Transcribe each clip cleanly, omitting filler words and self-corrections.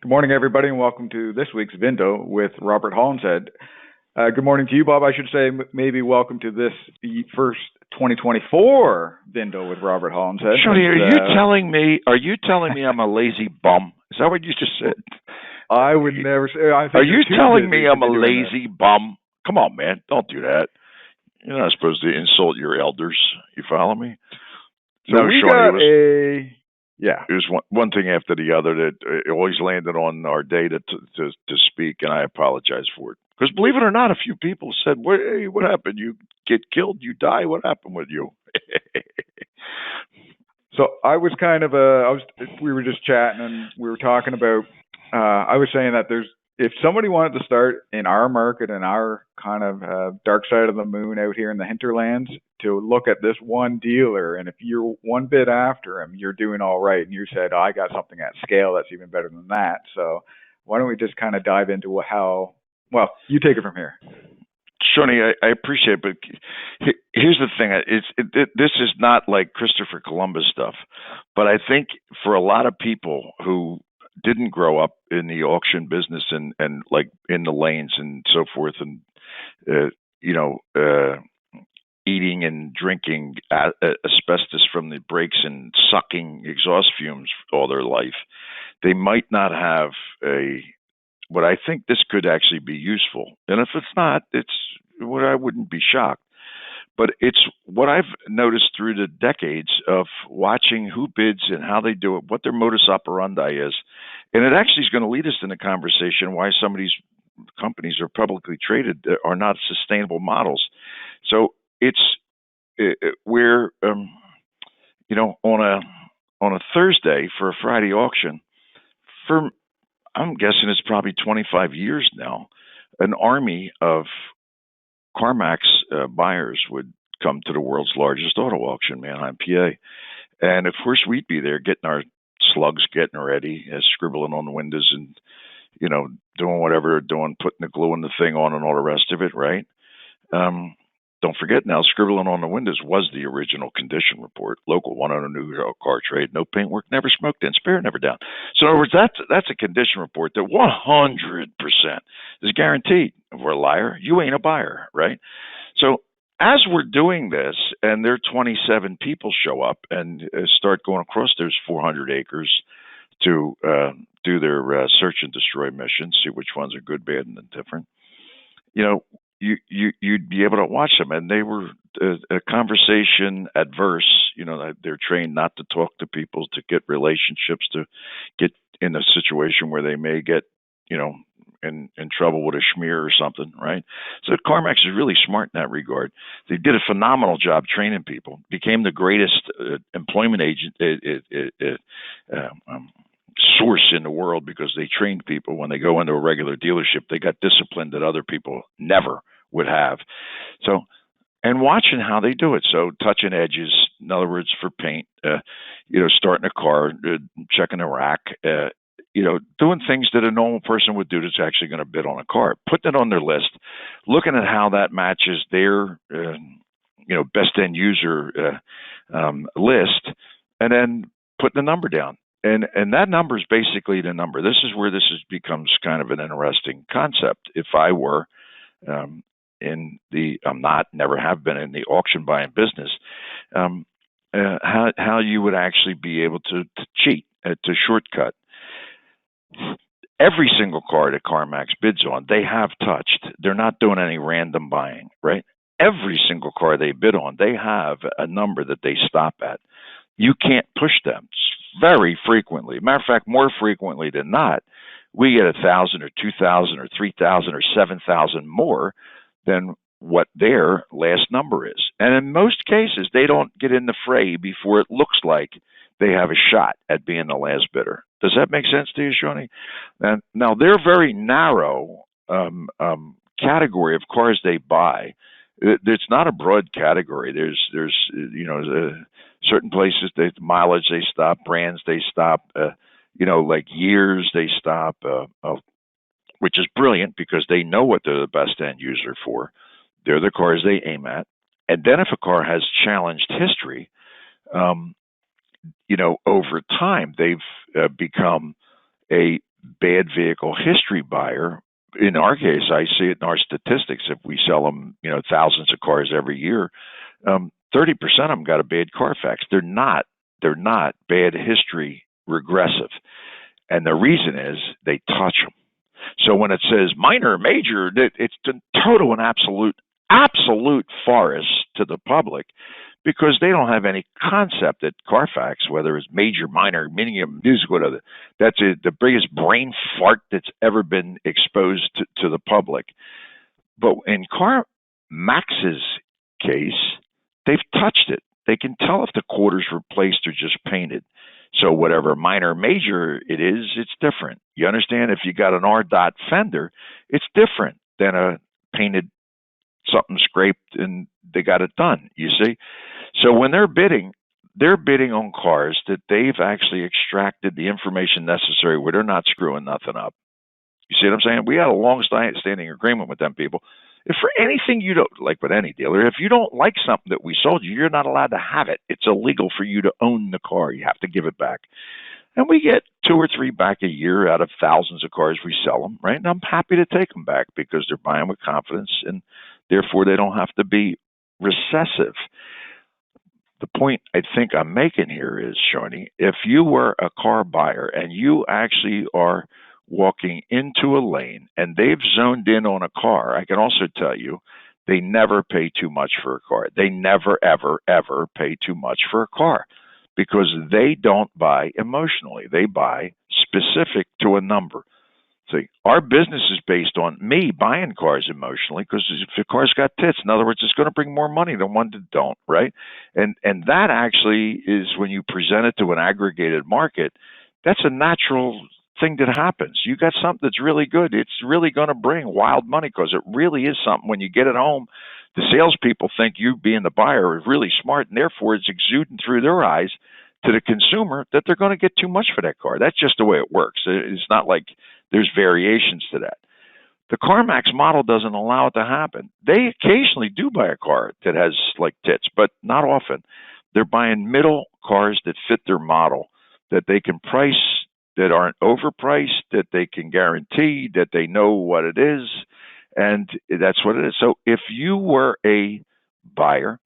Good morning, everybody, and welcome to this week's VIN-dow with Robert Hollinshead. Good morning to you, Bob. I should say maybe welcome to this first 2024 VIN-dow with Robert Hollinshead. Shoney, are you telling me I'm a lazy bum? Is that what you just said? I would never say. Are you telling me I'm a lazy bum? Come on, man. Don't do that. You're not supposed to insult your elders. You follow me? So no, we Shoney, it was one thing after the other that it always landed on our day to speak, and I apologize for it. Because believe it or not, a few people said, "Hey, what happened? You get killed? You die? What happened with you?" So I was kind of we were just chatting, and we were talking about. I was saying that if somebody wanted to start in our market and our kind of dark side of the moon out here in the hinterlands, to look at this one dealer, and if you're one bit after him, you're doing all right. And you said, I got something at scale that's even better than that. So why don't we just kind of dive into how, well, you take it from here. Shoney, I appreciate it, but here's the thing. This is not like Christopher Columbus stuff, but I think for a lot of people who didn't grow up in the auction business and like in the lanes and so forth, and eating and drinking asbestos from the brakes and sucking exhaust fumes all their life, they might not have what I think this could actually be useful. And if it's not, I wouldn't be shocked. But it's what I've noticed through the decades of watching who bids and how they do it, what their modus operandi is. And it actually is going to lead us in a conversation why some of these companies are publicly traded are not sustainable models. So we're on a Thursday for a Friday auction, I'm guessing it's probably 25 years now, an army of CarMax buyers would come to the world's largest auto auction, Manheim, PA. And of course, we'd be there getting our slugs, getting ready, scribbling on the windows and, doing whatever they're doing, putting the glue in the thing on and all the rest of it, right? Don't forget now, scribbling on the windows was the original condition report. Local 100 new car trade, no paintwork, never smoked in, spare never down. So in other words, that's a condition report that 100% is guaranteed. If we're a liar, you ain't a buyer, right? So as we're doing this, and there 27 people show up and start going across those 400 acres to do their search and destroy missions, see which ones are good, bad, and indifferent. You'd be able to watch them, and they were a conversation adverse. They're trained not to talk to people, to get relationships, to get in a situation where they may get, in trouble with a schmear or something, right? So CarMax is really smart in that regard. They did a phenomenal job training people, became the greatest employment agent source in the world because they trained people. When they go into a regular dealership, they got disciplined that other people never would have. So, and watching how they do it. So touching edges, in other words, for paint, starting a car, checking a rack, doing things that a normal person would do that's actually going to bid on a car, putting it on their list, looking at how that matches their, best end user list, and then putting the number down. And that number is basically the number. This is where becomes kind of an interesting concept. If I were never have been in the auction buying business, how you would actually be able to cheat, to shortcut. Every single car that CarMax bids on, they have touched. They're not doing any random buying, right? Every single car they bid on, they have a number that they stop at. You can't push them very frequently. Matter of fact, more frequently than not, we get 1,000 or 2,000 or 3,000 or 7,000 more than what their last number is. And in most cases, they don't get in the fray before it looks like they have a shot at being the last bidder. Does that make sense to you, Shoney? And now, they're very narrow category of cars they buy. It's not a broad category. There's certain places, mileage they stop, brands they stop, like years they stop, which is brilliant because they know what they're the best end user for. They're the cars they aim at. And then if a car has challenged history, over time, they've become a bad vehicle history buyer, in our case, I see it in our statistics. If we sell them, thousands of cars every year, 30% of them got a bad Carfax. They're not. They're not bad history regressive, and the reason is they touch them. So when it says minor, major, it's the total and absolute farce to the public, because they don't have any concept that Carfax, whether it's major, minor, medium, whatever, that's the biggest brain fart that's ever been exposed to the public. But in CarMax's case, they've touched it. They can tell if the quarter's replaced or just painted. So whatever minor, major it is, it's different. You understand? If you got an R-dot fender, it's different than a painted something scraped and they got it done, you see? So when they're bidding on cars that they've actually extracted the information necessary where they're not screwing nothing up. You see what I'm saying? We had a long-standing agreement with them people. If for anything you don't, like with any dealer, if you don't like something that we sold you, you're not allowed to have it. It's illegal for you to own the car. You have to give it back. And we get 2 or 3 back a year out of thousands of cars we sell them, right? And I'm happy to take them back because they're buying with confidence and therefore they don't have to be recessive. The point I think I'm making here is, Shawnee, if you were a car buyer and you actually are walking into a lane and they've zoned in on a car, I can also tell you they never pay too much for a car. They never, ever, ever pay too much for a car because they don't buy emotionally. They buy specific to a number. See, our business is based on me buying cars emotionally because if the car's got tits, in other words, it's going to bring more money than one that don't, right? And that actually is when you present it to an aggregated market, that's a natural thing that happens. You got something that's really good. It's really going to bring wild money because it really is something. When you get it home, the salespeople think you being the buyer is really smart, and therefore it's exuding through their eyes to the consumer that they're going to get too much for that car. That's just the way it works. It's not like there's variations to that. The CarMax model doesn't allow it to happen. They occasionally do buy a car that has like tits, but not often. They're buying middle cars that fit their model, that they can price, that aren't overpriced, that they can guarantee, that they know what it is, and that's what it is. So if you were a buyer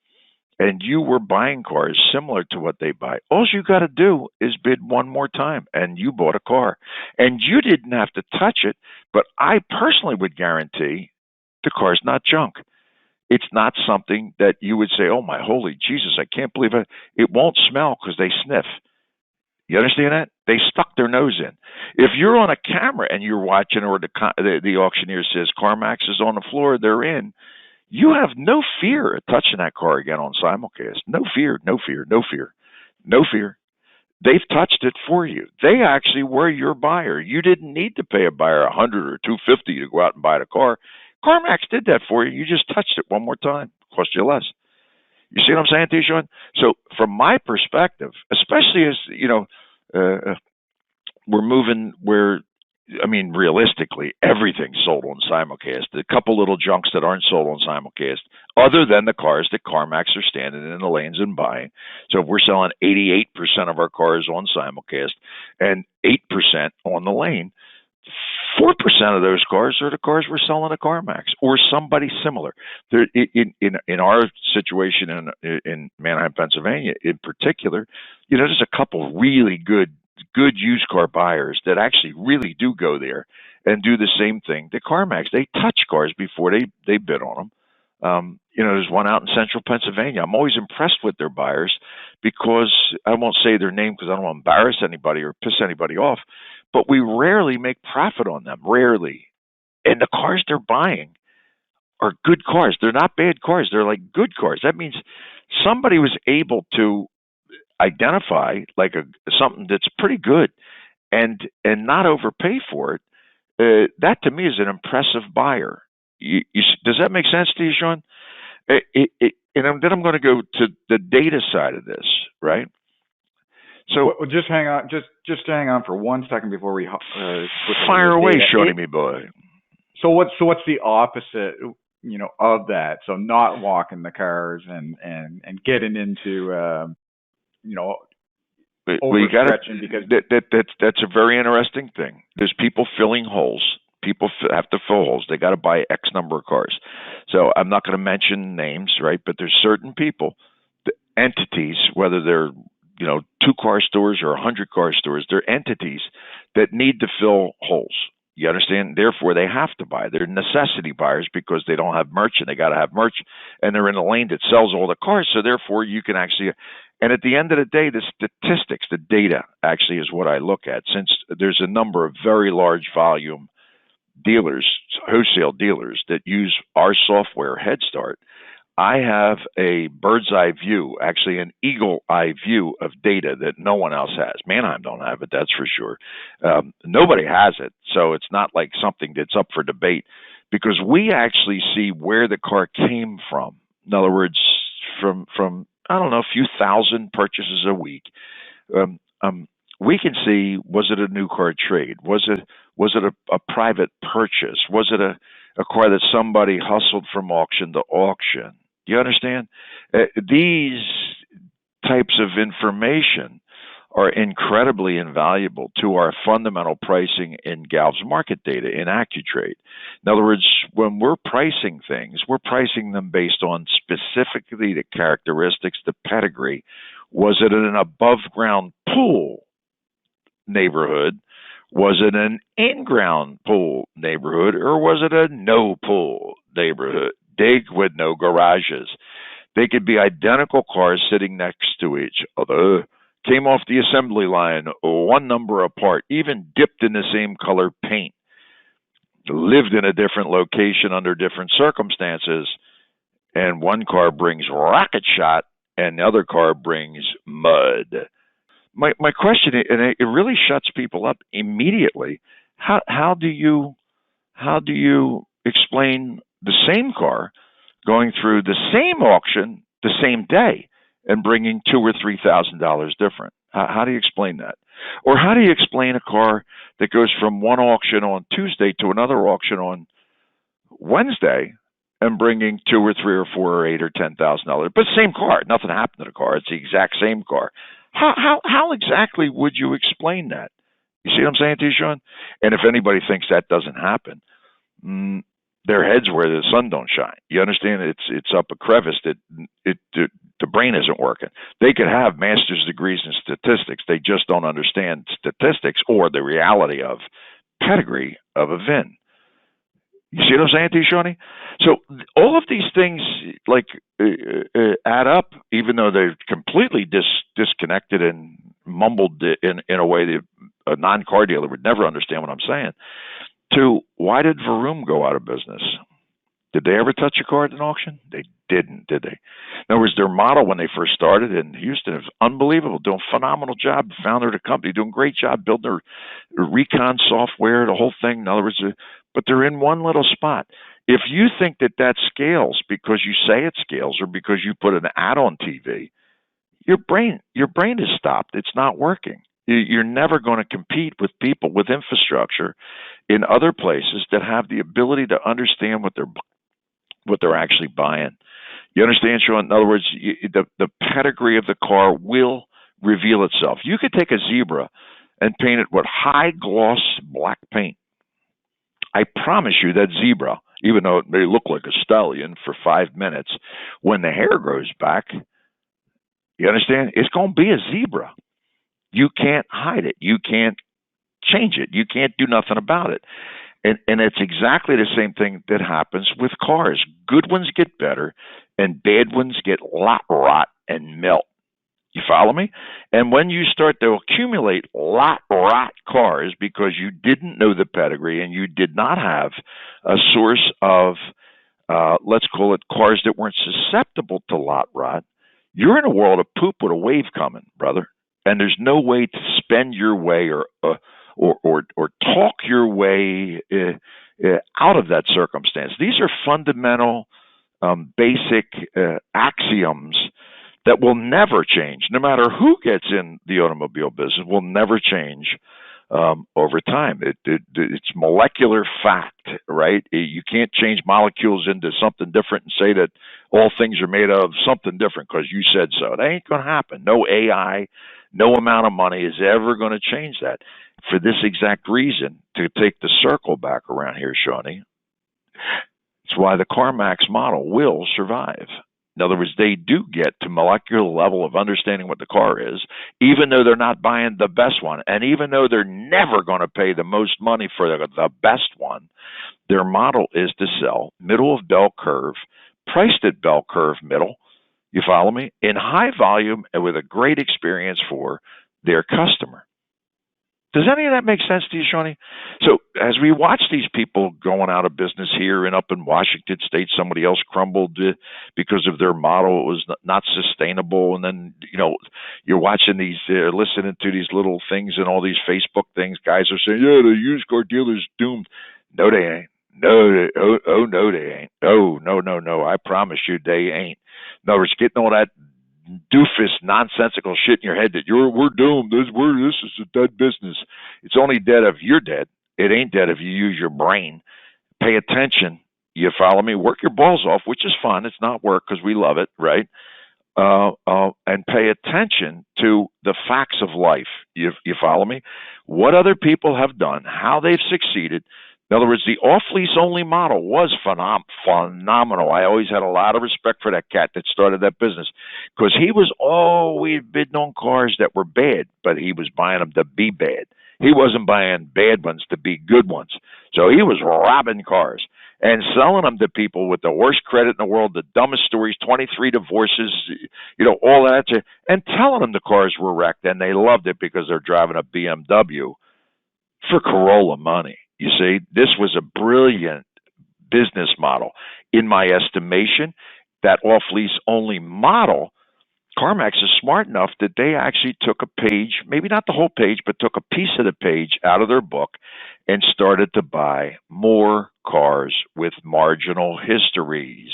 and you were buying cars similar to what they buy, all you got to do is bid one more time, and you bought a car. And you didn't have to touch it, but I personally would guarantee the car's not junk. It's not something that you would say, oh, my holy Jesus, I can't believe it. It won't smell because they sniff. You understand that? They stuck their nose in. If you're on a camera and you're watching, or the auctioneer says CarMax is on the floor, they're in, you have no fear of touching that car again on simulcast. No fear, no fear, no fear, no fear. They've touched it for you. They actually were your buyer. You didn't need to pay a buyer $100 or $250 to go out and buy the car. CarMax did that for you. You just touched it one more time. Cost you less. You see what I'm saying to you, Sean? So from my perspective, especially as, we're moving where, I mean, realistically, everything's sold on simulcast. A couple little junks that aren't sold on simulcast, other than the cars that CarMax are standing in the lanes and buying. So if we're selling 88% of our cars on simulcast and 8% on the lane, 4% of those cars are the cars we're selling at CarMax or somebody similar. There, in our situation in Manheim, Pennsylvania, in particular, there's a couple really good used car buyers that actually really do go there and do the same thing that CarMax. They touch cars before they bid on them. There's one out in central Pennsylvania. I'm always impressed with their buyers because I won't say their name because I don't want to embarrass anybody or piss anybody off, but we rarely make profit on them, rarely. And the cars they're buying are good cars. They're not bad cars. They're like good cars. That means somebody was able to identify like something that's pretty good and not overpay for it. That to me is an impressive buyer. Does that make sense to you, Sean? And then I'm going to go to the data side of this, right? So well, just hang on, just hang on for 1 second before we fire away, Shawnee, me boy. So what's the opposite, of that? So not walking the cars and getting into, we got to. overstretching because That's a very interesting thing. There's people filling holes. People have to fill holes. They got to buy X number of cars. So I'm not going to mention names, right? But there's certain people, entities, whether they're 2-car stores or 100-car stores, they're entities that need to fill holes. You understand? Therefore, they have to buy. They're necessity buyers because they don't have merch and they got to have merch, and they're in a lane that sells all the cars. So therefore, you can actually. And at the end of the day, the statistics, the data, actually is what I look at. Since there's a number of very large volume dealers, wholesale dealers that use our software, Head Start, I have a bird's eye view, actually an eagle eye view of data that no one else has. Manheim don't have it, that's for sure. Nobody has it, so it's not like something that's up for debate because we actually see where the car came from. In other words, from I don't know, a few thousand purchases a week. We can see, was it a new car trade? Was it a private purchase? Was it a car that somebody hustled from auction to auction? Do you understand? These types of information are incredibly invaluable to our fundamental pricing in Galv's market data in AccuTrade. In other words, when we're pricing things, we're pricing them based on specifically the characteristics, the pedigree. Was it an above-ground pool neighborhood? Was it an in-ground pool neighborhood, or was it a no-pool neighborhood? Dig with no garages. They could be identical cars sitting next to each other, came off the assembly line one number apart, even dipped in the same color paint, lived in a different location under different circumstances, and one car brings rocket shot and the other car brings mud. My question, and it really shuts people up immediately. How do you explain the same car going through the same auction the same day and bringing $2,000 or $3,000 different? How do you explain that? Or how do you explain a car that goes from one auction on Tuesday to another auction on Wednesday and bringing $2,000 or $3,000 or $4,000 or $8,000 or $10,000, but same car? Nothing happened to the car. It's the exact same car. How exactly would you explain that? You see what I'm saying to you, Sean? And if anybody thinks that doesn't happen, their head's where the sun don't shine. You understand? It's up a crevice that the brain isn't working. They could have master's degrees in statistics. They just don't understand statistics or the reality of pedigree of a VIN. You see what I'm saying to you, Shawnee? So all of these things add up, even though they're completely disconnected and mumbled in a way that a non-car dealer would never understand what I'm saying. To why did Vroom go out of business? Did they ever touch a car at an auction? They didn't, did they? In other words, their model when they first started in Houston is unbelievable, doing a phenomenal job. Founder of the company, doing a great job building their recon software, the whole thing. In other words, but they're in one little spot. If you think that scales because you say it scales or because you put an ad on TV, your brain is stopped. It's not working. You're never going to compete with people with infrastructure in other places that have the ability to understand what they're actually buying. You understand, Sean? In other words, the pedigree of the car will reveal itself. You could take a Zebra and paint it with high gloss black paint. I promise you that Zebra, even though it may look like a stallion for 5 minutes, when the hair grows back, you understand? It's going to be a Zebra. You can't hide it. You can't change it. You can't do nothing about it. And it's exactly the same thing that happens with cars. Good ones get better, and bad ones get lot rot and melt. You follow me? And when you start to accumulate lot rot cars because you didn't know the pedigree and you did not have a source of, let's call it cars that weren't susceptible to lot rot, you're in a world of poop with a wave coming, brother. And there's no way to spend your way or talk your way out of that circumstance. These are fundamental, basic axioms that will never change. No matter who gets in the automobile business, will never change over time. It's molecular fact, right? You can't change molecules into something different and say that all things are made of something different because you said so. That ain't going to happen. No AI, No amount of money is ever going to change that. For this exact reason, to take the circle back around here, Shawnee, it's why the CarMax model will survive. In other words, they do get to molecular level of understanding what the car is, even though they're not buying the best one. And even though they're never going to pay the most money for the best one, their model is to sell middle of bell curve, priced at bell curve middle, you follow me, in high volume and with a great experience for their customer. Does any of that make sense to you, Shawnee? So as we watch these people going out of business here and up in Washington State, somebody else crumbled because of their model. It was not sustainable. And then, you're watching these, listening to these little things and all these Facebook things. Guys are saying, yeah, the used car dealer's doomed. No, they ain't. No, no, they ain't. Oh, no. I promise you they ain't. In other words, getting all that doofus, nonsensical shit in your head that we're doomed. This is a dead business. It's only dead if you're dead. It ain't dead if you use your brain. Pay attention. You follow me? Work your balls off, which is fun. It's not work because we love it, right? And pay attention to the facts of life. You follow me? What other people have done, how they've succeeded. In other words, the off-lease only model was phenomenal. I always had a lot of respect for that cat that started that business because he was always bidding on cars that were bad, but he was buying them to be bad. He wasn't buying bad ones to be good ones. So he was robbing cars and selling them to people with the worst credit in the world, the dumbest stories, 23 divorces, all that, and telling them the cars were wrecked, and they loved it because they're driving a BMW for Corolla money. You see, this was a brilliant business model. In my estimation, that off-lease only model, CarMax is smart enough that they actually took a page, maybe not the whole page, but took a piece of the page out of their book and started to buy more cars with marginal histories.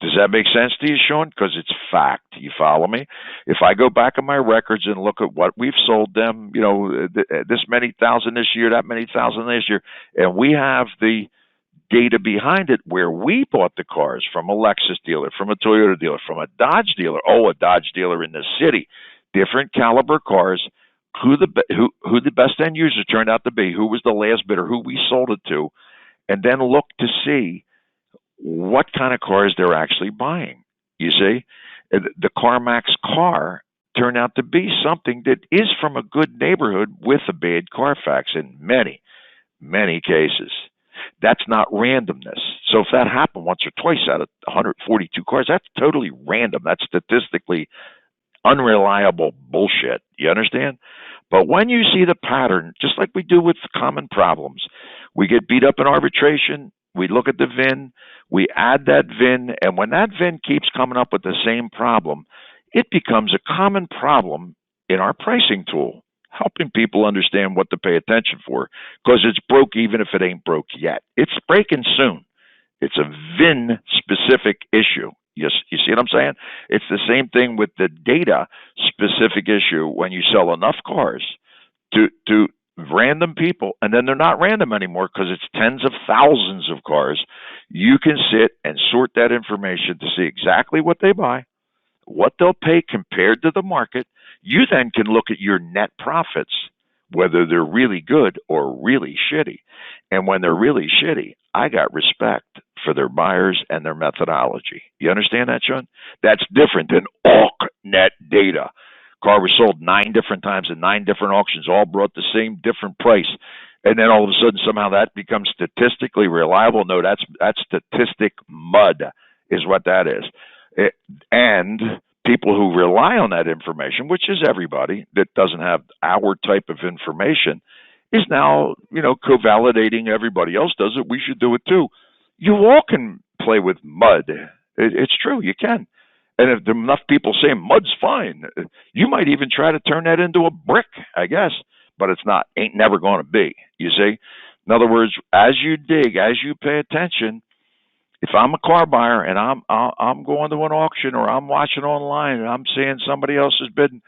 Does that make sense to you, Sean? Because it's fact. You follow me? If I go back in my records and look at what we've sold them, this many thousand this year, that many thousand this year, and we have the data behind it where we bought the cars from a Lexus dealer, from a Toyota dealer, from a Dodge dealer, a Dodge dealer in the city, different caliber cars, who the best end user turned out to be, who was the last bidder, who we sold it to, and then look to see what kind of cars they're actually buying. You see, the CarMax car turned out to be something that is from a good neighborhood with a bad Carfax in many, many cases. That's not randomness. So if that happened once or twice out of 142 cars, that's totally random. That's statistically unreliable bullshit. You understand? But when you see the pattern, just like we do with common problems, we get beat up in arbitration, we look at the VIN, we add that VIN, and when that VIN keeps coming up with the same problem, it becomes a common problem in our pricing tool, helping people understand what to pay attention for, because it's broke even if it ain't broke yet. It's breaking soon. It's a VIN-specific issue. You see what I'm saying? It's the same thing with the data-specific issue when you sell enough cars to random people, and then they're not random anymore because it's tens of thousands of cars. You can sit and sort that information to see exactly what they buy, what they'll pay compared to the market. You then can look at your net profits, whether they're really good or really shitty. And when they're really shitty, I got respect for their buyers and their methodology. You understand that, Sean? That's different than AucNet data. Car was sold 9 different times in 9 different auctions, all brought the same different price. And then all of a sudden, somehow that becomes statistically reliable. No, that's statistic mud is what that is. And people who rely on that information, which is everybody that doesn't have our type of information, is now, co-validating everybody else does it. We should do it too. You all can play with mud. It's true, you can. And if there are enough people saying mud's fine, you might even try to turn that into a brick, I guess. But it's not, ain't never going to be, you see? In other words, as you dig, as you pay attention, if I'm a car buyer and I'm going to an auction or I'm watching online and I'm seeing somebody else is bidding,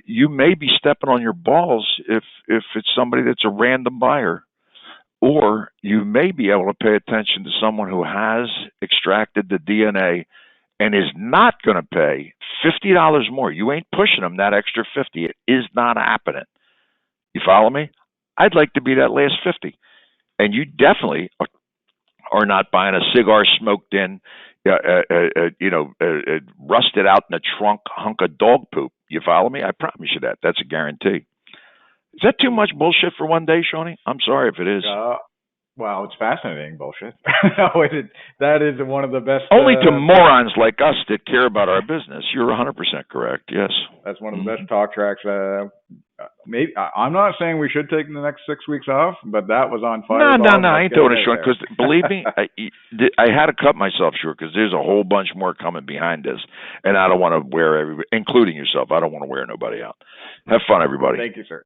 you may be stepping on your balls if it's somebody that's a random buyer. Or you may be able to pay attention to someone who has extracted the DNA and is not going to pay $50 more, you ain't pushing them that extra 50. It is not happening. You follow me? I'd like to be that last 50. And you definitely are not buying a cigar smoked in, rusted out in the trunk hunk of dog poop. You follow me? I promise you that. That's a guarantee. Is that too much bullshit for one day, Shawnee? I'm sorry if it is. Well, it's fascinating bullshit. No, that is one of the best. Only to morons like us that care about our business. You're 100% correct. Yes. That's one of the best talk tracks. Maybe I'm not saying we should take the next 6 weeks off, but that was on fire. No, I ain't doing it short because believe me, I had to cut myself short because there's a whole bunch more coming behind this, and I don't want to wear everybody, including yourself. I don't want to wear nobody out. Have fun, everybody. Thank you, sir.